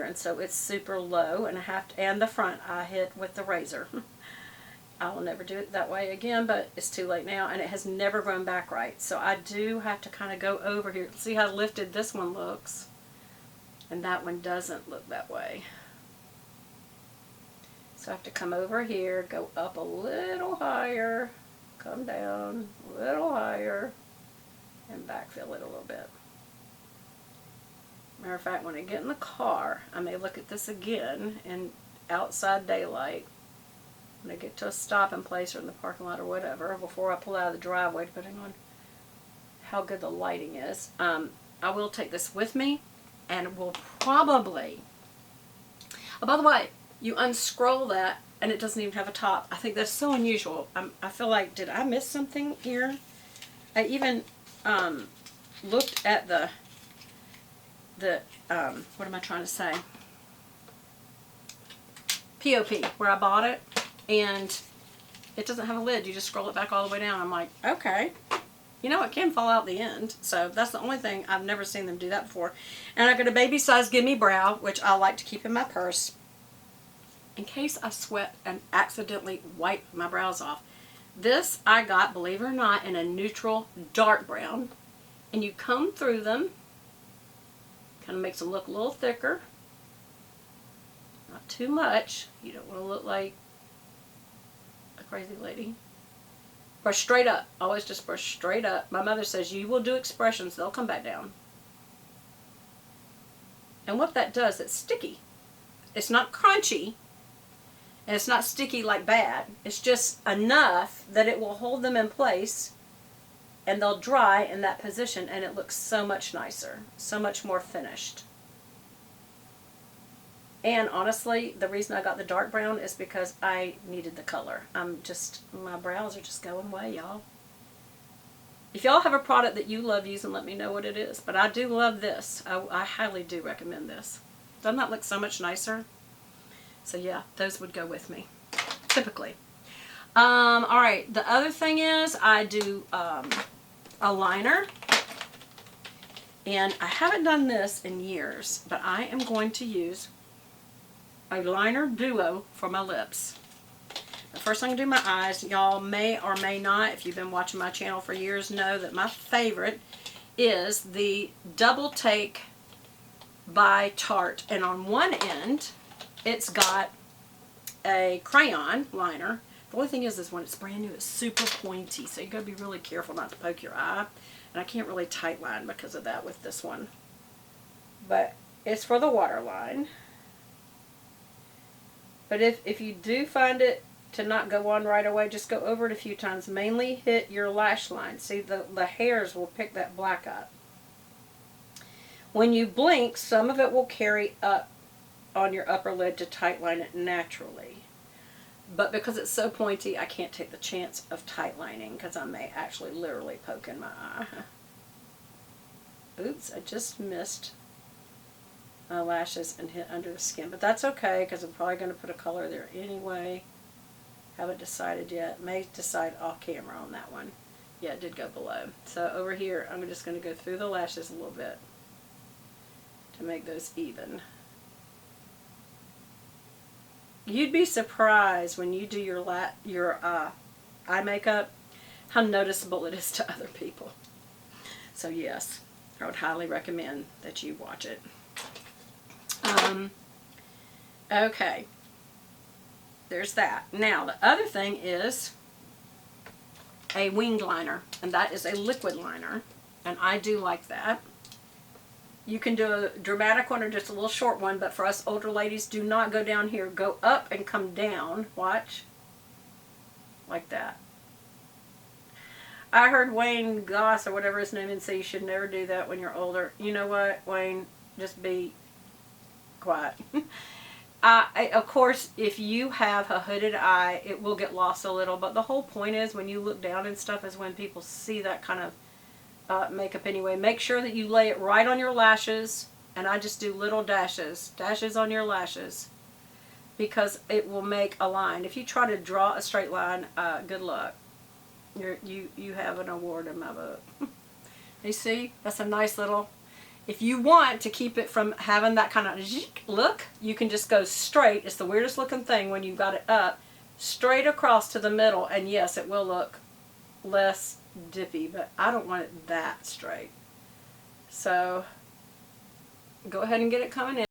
and so it's super low, and I have to, and the front I hit with the razor. I will never do it that way again, but it's too late now, and it has never grown back right. So I do have to kind of go over here. See how lifted this one looks? And that one doesn't look that way. So I have to come over here, go up a little higher, come down a little higher, and backfill it a little bit. Matter of fact, when I get in the car, I may look at this again in outside daylight. When I get to a stopping place or in the parking lot or whatever, before I pull out of the driveway, depending on how good the lighting is, I will take this with me, and will probably, oh, by the way, you unscroll that and it doesn't even have a top. I think that's so unusual. I feel like, did I miss something here? I even looked at the what am I trying to say? POP, where I bought it, and it doesn't have a lid. You just scroll it back all the way down. I'm like, okay. You know, it can fall out the end. So that's the only thing. I've never seen them do that before. And I got a baby size Gimme Brow, which I like to keep in my purse, in case I sweat and accidentally wipe my brows off. This I got, believe it or not, in a neutral dark brown. And you comb through them. Kind of makes them look a little thicker. Not too much. You don't want to look like a crazy lady. Brush straight up. Always just brush straight up. My mother says you will do expressions, they'll come back down. And what that does, it's sticky. It's not crunchy. And it's not sticky like bad. It's just enough that it will hold them in place, and they'll dry in that position, and it looks so much nicer. So much more finished. And honestly, the reason I got the dark brown is because I needed the color. My brows are just going away, y'all. If y'all have a product that you love using, let me know what it is. But I do love this. I highly do recommend this. Doesn't that look so much nicer? So yeah, those would go with me, typically. Alright, the other thing is I do a liner. And I haven't done this in years, but I am going to use a liner duo for my lips. The first I'm going to do my eyes. Y'all may or may not, if you've been watching my channel for years, know that my favorite is the Double Take by Tarte. And on one end, it's got a crayon liner. The only thing is when it's brand new, it's super pointy, so you got to be really careful not to poke your eye. And I can't really tight line because of that with this one. But it's for the waterline. But if you do find it to not go on right away, just go over it a few times. Mainly hit your lash line. See, the hairs will pick that black up. When you blink, some of it will carry up on your upper lid to tight line it naturally. But because it's so pointy, I can't take the chance of tight lining because I may actually literally poke in my eye. Oops, I just missed my lashes and hit under the skin. But that's okay because I'm probably going to put a color there anyway. Haven't decided yet. May decide off camera on that one. Yeah, it did go below. So over here, I'm just going to go through the lashes a little bit to make those even. You'd be surprised when you do your eye makeup how noticeable it is to other people. So yes, I would highly recommend that you watch it. Okay, there's that. Now the other thing is a winged liner, and that is a liquid liner, and I do like that. You can do a dramatic one or just a little short one, but for us older ladies, do not go down here. Go up and come down. Watch. Like that. I heard Wayne Goss, or whatever his name is, say you should never do that when you're older. You know what, Wayne? Just be quiet. Of course, if you have a hooded eye, it will get lost a little, but the whole point is when you look down and stuff is when people see that kind of makeup anyway. Make sure that you lay it right on your lashes, and I just do little dashes on your lashes, because it will make a line. If you try to draw a straight line, good luck. You have an award in my book. You see, that's a nice little, If you want to keep it from having that kind of look, you can just go straight. It's the weirdest looking thing when you've got it up, straight across to the middle, and yes, it will look less dippy, but I don't want it that straight. So go ahead and get it coming in.